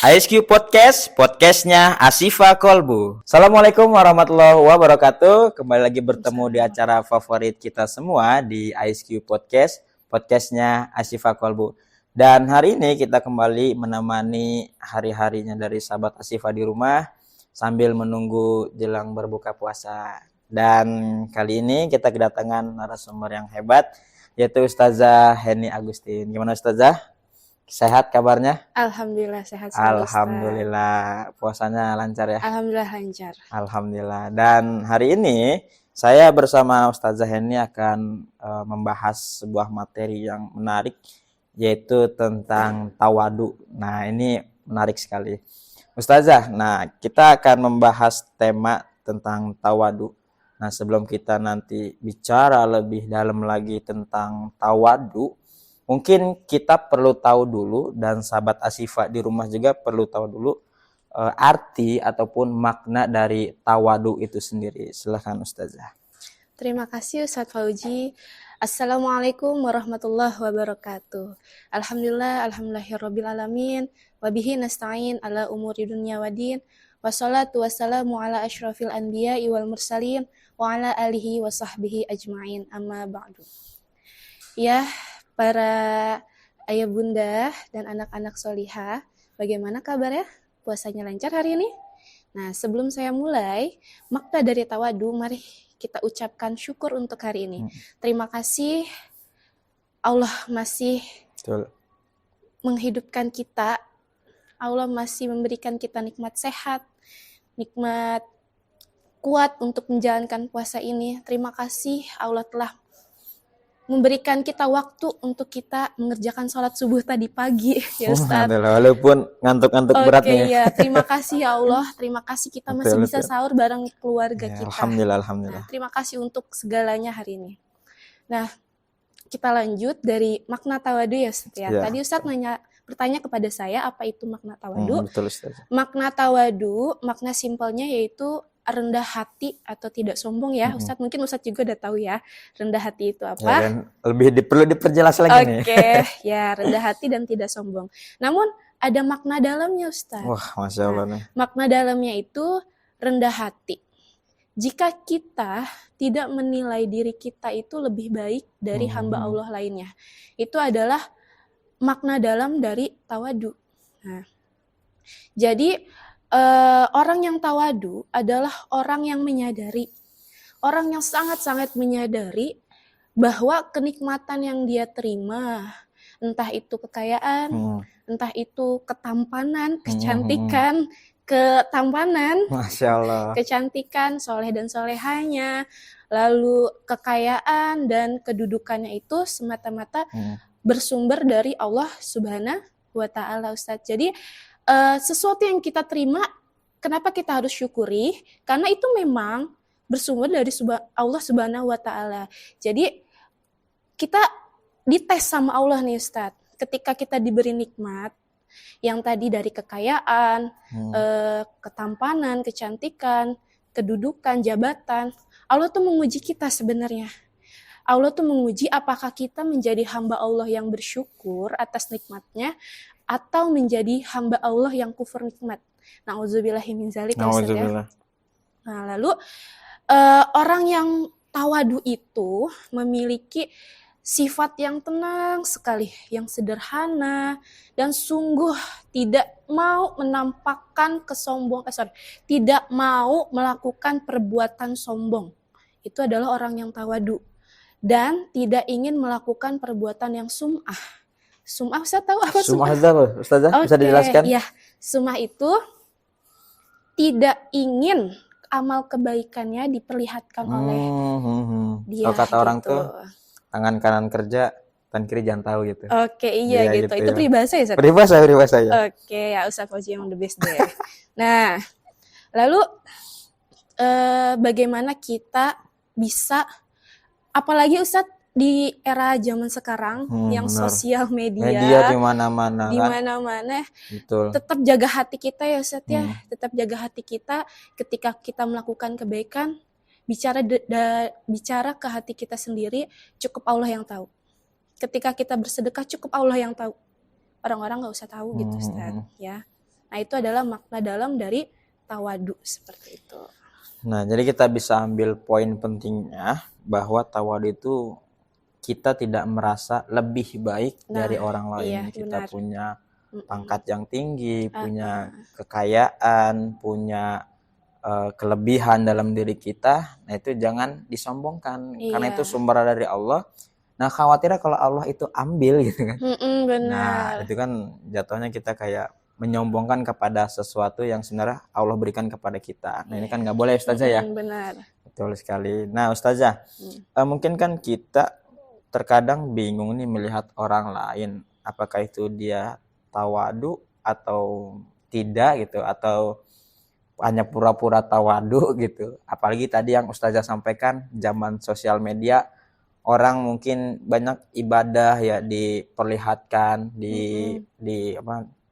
ISQ Podcast, podcastnya Asifa Kolbu. Assalamualaikum warahmatullahi wabarakatuh. Kembali lagi bertemu di acara favorit kita semua di ISQ Podcast, podcastnya Asifa Kolbu. Dan hari ini kita kembali menemani hari-harinya dari sahabat Asifa di rumah sambil menunggu jelang berbuka puasa. Dan kali ini kita kedatangan narasumber yang hebat, yaitu Ustazah Heni Agustin. Gimana Ustazah? Sehat kabarnya? Alhamdulillah sehat. Alhamdulillah, puasanya lancar ya? Alhamdulillah lancar. Alhamdulillah. Dan hari ini saya bersama Ustazah Heni akan membahas sebuah materi yang menarik, yaitu tentang tawadu. Nah, ini menarik sekali. Ustazah, nah kita akan membahas tema tentang tawadu. Nah, sebelum kita nanti bicara lebih dalam lagi tentang tawadu, mungkin kita perlu tahu dulu, dan sahabat Asifa di rumah juga perlu tahu dulu arti ataupun makna dari tawadu itu sendiri. Silakan Ustazah. Terima kasih Ustadz Fauji. Assalamualaikum warahmatullahi wabarakatuh. Alhamdulillahirabbil alamin. Wabihi nasta'in ala umuri dunya waddin. Wassalatu wassalamu ala asyrafil anbiya'i wal mursalin wa ala alihi wa sahbihi ajma'in. Amma ba'du. Ya, para ayah bunda dan anak-anak solihah, bagaimana kabarnya? Puasanya lancar hari ini? Nah, sebelum saya mulai, makna dari tawadu, mari kita ucapkan syukur untuk hari ini. Terima kasih Allah masih menghidupkan kita, Allah masih memberikan kita nikmat sehat, nikmat kuat untuk menjalankan puasa ini. Terima kasih Allah telah memberikan kita waktu untuk kita mengerjakan sholat subuh tadi pagi, ya Ustaz. Walaupun ngantuk-ngantuk berat nih. Ya, terima kasih ya Allah. Terima kasih kita masih bisa sahur bareng keluarga kita. Alhamdulillah. Nah, terima kasih untuk segalanya hari ini. Nah, kita lanjut dari makna tawadu ya Ustaz ya. Tadi Ustaz bertanya kepada saya apa itu makna tawadu. Betul Ustaz. Makna tawadu, makna simpelnya yaitu rendah hati atau tidak sombong ya. Ustadz mungkin Ustadz juga udah tahu ya rendah hati itu apa. Ya, dan perlu diperjelas lagi nih. Oke, ya rendah hati dan tidak sombong. Namun ada makna dalamnya Ustadz. Wah, Masya Allah nih. Makna dalamnya itu rendah hati. Jika kita tidak menilai diri kita itu lebih baik dari hamba Allah lainnya. Itu adalah makna dalam dari tawadu. Nah, jadi orang yang tawadu adalah orang yang menyadari, orang yang sangat-sangat menyadari bahwa kenikmatan yang dia terima, entah itu kekayaan, entah itu ketampanan, kecantikan, Masya Allah. kecantikan, soleh dan solehanya, lalu kekayaan dan kedudukannya itu semata-mata bersumber dari Allah Subhanahu wa Ta'ala, Ustadz. Jadi sesuatu yang kita terima, kenapa kita harus syukuri? Karena itu memang bersumber dari Allah Subhanahu wa Ta'ala. Jadi kita dites sama Allah nih Ustadz. Ketika kita diberi nikmat, yang tadi dari kekayaan, ketampanan, kecantikan, kedudukan, jabatan, Allah tuh menguji kita sebenarnya. Allah tuh menguji apakah kita menjadi hamba Allah yang bersyukur atas nikmatnya, atau menjadi hamba Allah yang kufur nikmat. Na'udzubillahi min dzalik. Nah, lalu orang yang tawadu itu memiliki sifat yang tenang sekali, yang sederhana, dan sungguh tidak mau menampakkan tidak mau melakukan perbuatan sombong. Itu adalah orang yang tawadu. Dan tidak ingin melakukan perbuatan yang sum'ah. Sum'ah, Ustaz tahu apa sum'ah? Ustazah, bisa dijelaskan? Ya, sum'ah itu tidak ingin amal kebaikannya diperlihatkan oleh dia. Kalau kata orang tuh, tangan kanan kerja, tangan kiri jangan tahu gitu. Oke, iya gitu. Itu peribahasa ya, Ustaz? Peribahasa ya. Oke, ya Ustaz Fauzi yang the best deh. Nah, lalu bagaimana kita bisa, apalagi Ustaz di era zaman sekarang yang sosial media di mana-mana betul. Tetap jaga hati kita ya Ustaz ya. Tetap jaga hati kita ketika kita melakukan kebaikan, bicara ke hati kita sendiri, cukup Allah yang tahu. Ketika kita bersedekah, cukup Allah yang tahu. Orang-orang nggak usah tahu gitu Ustaz ya. Nah, itu adalah makna dalam dari tawadu seperti itu. Nah, jadi kita bisa ambil poin pentingnya bahwa tawadu itu kita tidak merasa lebih baik dari orang lain. Kita benar. punya pangkat yang tinggi, punya kekayaan, punya kelebihan dalam diri kita. Nah, itu jangan disombongkan karena itu sumber dari Allah. Nah, khawatirnya kalau Allah itu ambil gitu kan. Benar. Nah, itu kan jatuhnya kita kayak menyombongkan kepada sesuatu yang sebenarnya Allah berikan kepada kita. Nah, ini kan nggak boleh Ustazah ya. Benar. Betul sekali. Nah, Ustazah, mungkin kan kita terkadang bingung nih melihat orang lain, apakah itu dia tawadu atau tidak gitu, atau hanya pura-pura tawadu gitu. Apalagi tadi yang Ustazah sampaikan, zaman sosial media, orang mungkin banyak ibadah ya diperlihatkan,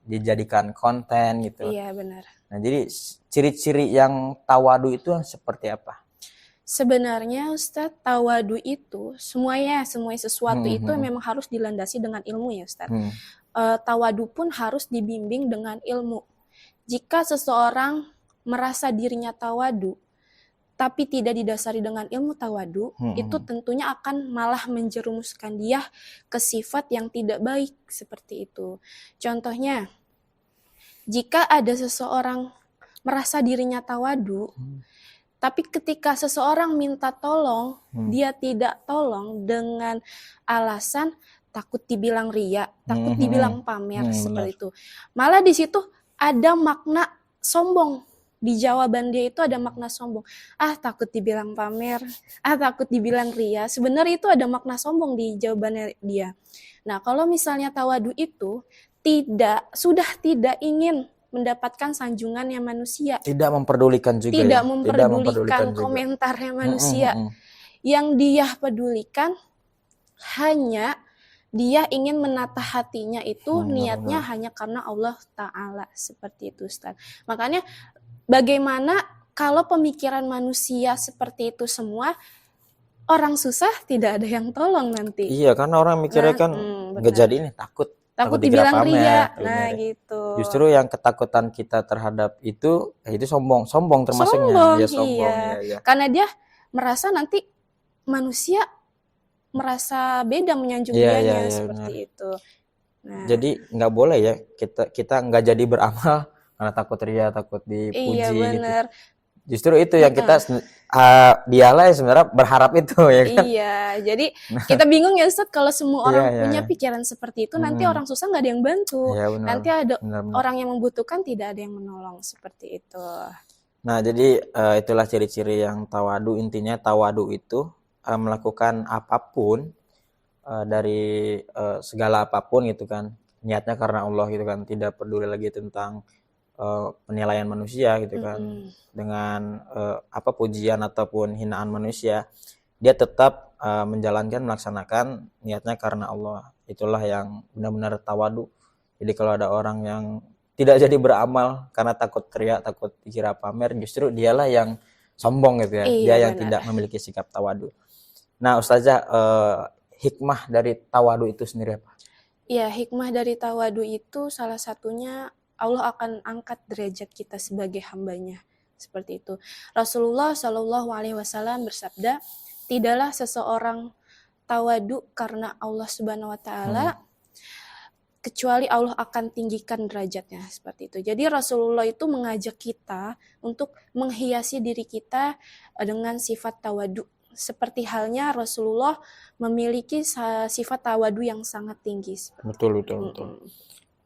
dijadikan konten gitu. Iya, benar. Nah, jadi ciri-ciri yang tawadu itu seperti apa? Sebenarnya Ustadz, tawadu itu semua sesuatu itu memang harus dilandasi dengan ilmu ya Ustadz. Tawadu pun harus dibimbing dengan ilmu. Jika seseorang merasa dirinya tawadu, tapi tidak didasari dengan ilmu tawadu, itu tentunya akan malah menjerumuskan dia ke sifat yang tidak baik seperti itu. Contohnya, jika ada seseorang merasa dirinya tawadu, tapi ketika seseorang minta tolong, dia tidak tolong dengan alasan takut dibilang ria, takut dibilang pamer, seperti itu. Malah di situ ada makna sombong. Di jawaban dia itu ada makna sombong. Takut dibilang pamer, takut dibilang ria. Sebenarnya itu ada makna sombong di jawabannya dia. Nah, kalau misalnya tawadu itu sudah tidak ingin mendapatkan sanjungannya manusia. Tidak memperdulikan juga. Tidak memperdulikan komentarnya manusia. Yang dia pedulikan hanya dia ingin menata hatinya itu niatnya hanya karena Allah Ta'ala. Seperti itu Ustaz. Makanya bagaimana kalau pemikiran manusia seperti itu semua, orang susah tidak ada yang tolong nanti. Iya, karena orang mikirnya kan nggak jadi ini, takut dibilang ria. Nah, gitu. Justru yang ketakutan kita terhadap itu sombong termasuknya. Dia sombong. Iya. Karena dia merasa nanti manusia merasa beda menyanjung dianya seperti itu. Nah, jadi nggak boleh ya kita nggak jadi beramal karena takut ria, takut dipuji. Iya, benar. Gitu. Justru itu yang kita dialah yang sebenarnya berharap itu ya kan. Iya, jadi kita bingung ya Ustaz kalau semua orang punya pikiran seperti itu, nanti orang susah nggak ada yang bantu. Iya, benar, nanti ada orang yang membutuhkan tidak ada yang menolong seperti itu. Nah, jadi itulah ciri-ciri yang tawadu. Intinya tawadu itu melakukan apapun dari segala apapun gitu kan, niatnya karena Allah gitu kan, tidak peduli lagi tentang penilaian manusia gitu kan, dengan pujian ataupun hinaan manusia, dia tetap melaksanakan niatnya karena Allah. Itulah yang benar-benar tawadu. Jadi kalau ada orang yang tidak jadi beramal karena takut teriak, takut dikira pamer, justru dialah yang sombong gitu ya. Dia yang tidak memiliki sikap tawadu. Nah, Ustazah, hikmah dari tawadu itu sendiri apa? Ya, hikmah dari tawadu itu salah satunya Allah akan angkat derajat kita sebagai hambanya. Seperti itu. Rasulullah Shallallahu Alaihi Wasallam bersabda, tidaklah seseorang tawadu karena Allah Subhanahu Wa Taala, kecuali Allah akan tinggikan derajatnya. Seperti itu. Jadi Rasulullah itu mengajak kita untuk menghiasi diri kita dengan sifat tawadu. Seperti halnya Rasulullah memiliki sifat tawadu yang sangat tinggi. Betul.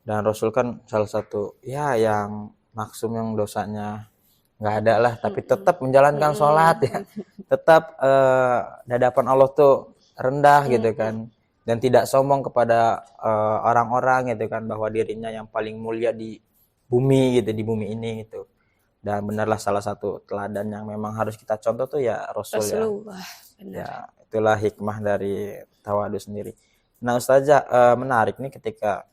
Dan Rasul kan salah satu yang maksum, yang dosanya nggak ada lah, tapi tetap menjalankan sholat ya, tetap di hadapan Allah tuh rendah gitu kan, dan tidak sombong kepada orang-orang gitu kan, bahwa dirinya yang paling mulia di bumi gitu, di bumi ini gitu. Dan benarlah salah satu teladan yang memang harus kita contoh tuh ya Rasulullah. Benar. Ya, itulah hikmah dari tawadu sendiri. Nah, Ustazah, menarik nih ketika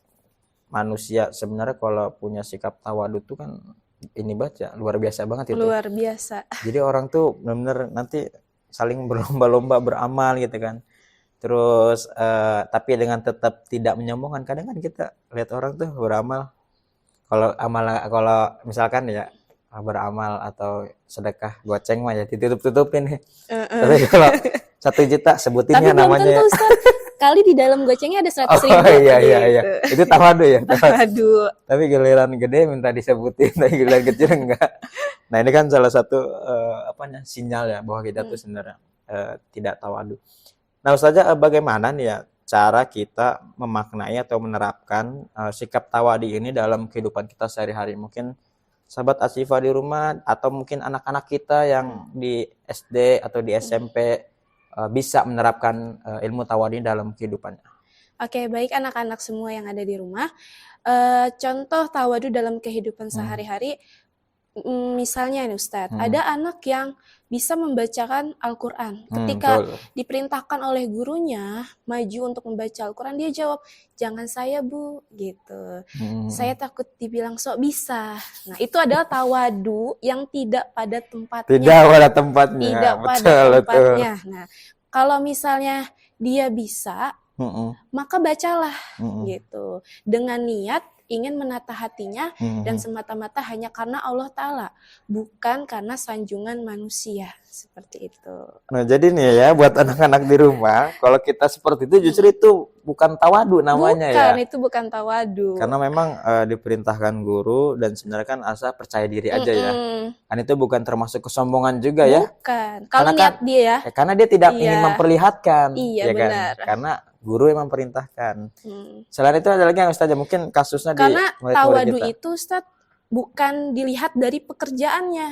manusia sebenarnya kalau punya sikap tawadu tuh kan ini banget ya, luar biasa banget itu. Luar biasa. Jadi orang tuh benar-benar nanti saling berlomba-lomba beramal gitu kan. Terus tapi dengan tetap tidak menyombongkan. Kadang kan kita lihat orang tuh beramal kalau misalkan ya beramal atau sedekah goceng mah ya ditutup-tutupin. Tapi kalau 1 juta sebutin Tapi ya belum namanya. tentu Ustaz. Kali di dalam gocengnya ada 100 Oh ribu iya iya iya. gitu. Itu tawadu ya. Aduh. Tapi giliran gede minta disebutin, tapi giliran kecil enggak. Nah, ini kan salah satu sinyal ya bahwa kita tuh sebenarnya tidak tawadu. Nah, Ustazah, bagaimana nih ya cara kita memaknai atau menerapkan sikap tawadi ini dalam kehidupan kita sehari-hari? Mungkin sahabat Asyifa di rumah atau mungkin anak-anak kita yang di SD atau di SMP bisa menerapkan ilmu tawadi dalam kehidupannya. Oke, baik anak-anak semua yang ada di rumah. Contoh tawadu dalam kehidupan sehari-hari, misalnya nih Ustadz, ada anak yang bisa membacakan Al-Quran. Ketika diperintahkan oleh gurunya maju untuk membaca Al-Quran, dia jawab, jangan saya Bu, gitu. Saya takut dibilang sok bisa. Nah, itu adalah tawadu yang tidak pada tempatnya. Tidak pada tempatnya. Tidak pada tempatnya. Nah, kalau misalnya dia bisa, maka bacalah gitu. Dengan niat ingin menata hatinya dan semata-mata hanya karena Allah Ta'ala, bukan karena sanjungan manusia, seperti itu. Nah, jadi nih ya buat anak-anak di rumah, kalau kita seperti itu justru itu bukan tawadu namanya bukan, ya. Itu bukan tawadu. Karena memang diperintahkan guru dan sebenarnya kan asal percaya diri aja ya. Kan itu bukan termasuk kesombongan juga ya. Bukan. Kalau niat dia ya. Karena dia tidak ingin memperlihatkan. Iya, ya benar. Kan? Karena guru yang memerintahkan. Selain itu ada lagi yang Ustazah mungkin kasusnya karena di murid-murid tawadu kita. itu Ustaz bukan dilihat dari pekerjaannya,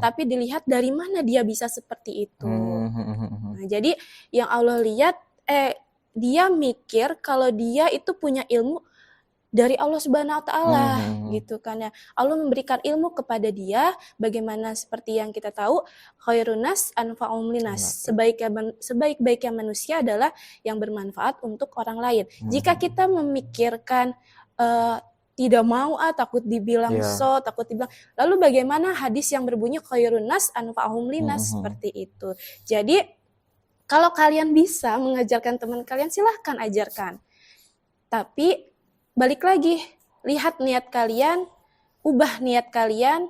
tapi dilihat dari mana dia bisa seperti itu. Nah, jadi yang Allah lihat, dia mikir kalau dia itu punya ilmu dari Allah Subhanahu wa Ta'ala, gitu kan ya. Allah memberikan ilmu kepada dia, bagaimana seperti yang kita tahu, khairun nas anfa'uhum linnas. Sebaik-baiknya manusia adalah yang bermanfaat untuk orang lain. Jika kita memikirkan tidak mau takut dibilang takut dibilang. Lalu bagaimana hadis yang berbunyi khairun nas anfa'uhum linnas, seperti itu. Jadi kalau kalian bisa mengajarkan teman kalian, silahkan ajarkan. Tapi balik lagi, lihat niat kalian, ubah niat kalian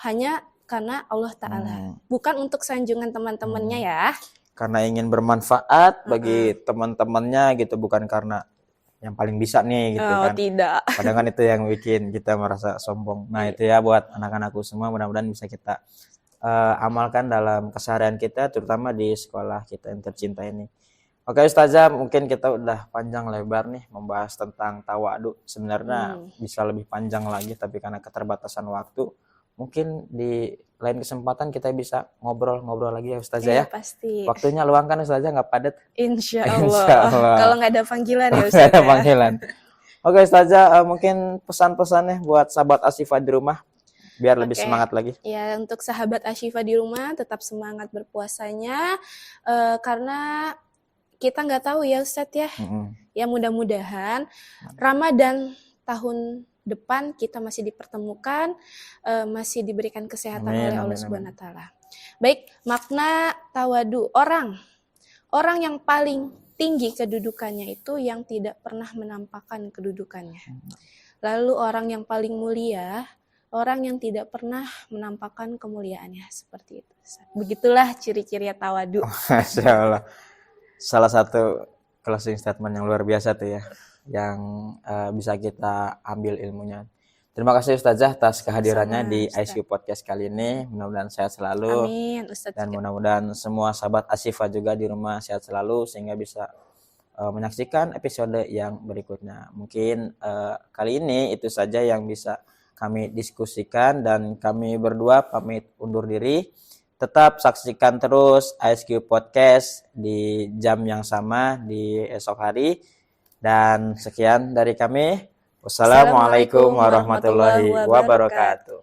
hanya karena Allah Ta'ala. Bukan untuk sanjungan teman-temannya ya. Karena ingin bermanfaat bagi teman-temannya gitu, bukan karena yang paling bisa nih gitu kan. Tidak. Padahal kan itu yang bikin kita merasa sombong. Nah itu ya buat anak-anakku semua, mudah-mudahan bisa kita amalkan dalam keseharian kita, terutama di sekolah kita yang tercinta ini. Oke Ustazah, mungkin kita udah panjang lebar nih membahas tentang tawadu. Sebenarnya bisa lebih panjang lagi, tapi karena keterbatasan waktu, mungkin di lain kesempatan kita bisa ngobrol-ngobrol lagi ya Ustazah ya. Pasti. Waktunya luang kan Ustazah, nggak padat? Insya Allah. Kalau nggak ada panggilan ya Ustazah. Ada panggilan. Oke Ustazah, mungkin pesan-pesannya buat sahabat Asyifa di rumah, biar lebih semangat lagi. Ya, untuk sahabat Asyifa di rumah, tetap semangat berpuasanya, karena kita nggak tahu ya Ustadz ya. Ya mudah-mudahan Ramadan tahun depan kita masih dipertemukan, masih diberikan kesehatan oleh Allah Subhanahu wa Ta'ala. Baik, makna tawadu, orang yang paling tinggi kedudukannya itu yang tidak pernah menampakkan kedudukannya. Lalu orang yang paling mulia, orang yang tidak pernah menampakkan kemuliaannya, seperti itu. Begitulah ciri-ciri tawadu. Masya Allah. Salah satu closing statement yang luar biasa tuh ya, yang bisa kita ambil ilmunya. Terima kasih Ustazah atas kehadirannya di ICU Podcast kali ini. Mudah-mudahan sehat selalu. Amin, Ustaz. Dan mudah-mudahan semua sahabat Asyifa juga di rumah sehat selalu sehingga bisa menyaksikan episode yang berikutnya. Mungkin kali ini itu saja yang bisa kami diskusikan dan kami berdua pamit undur diri. Tetap saksikan terus ISQ Podcast di jam yang sama di esok hari. Dan sekian dari kami. Wassalamualaikum warahmatullahi wabarakatuh.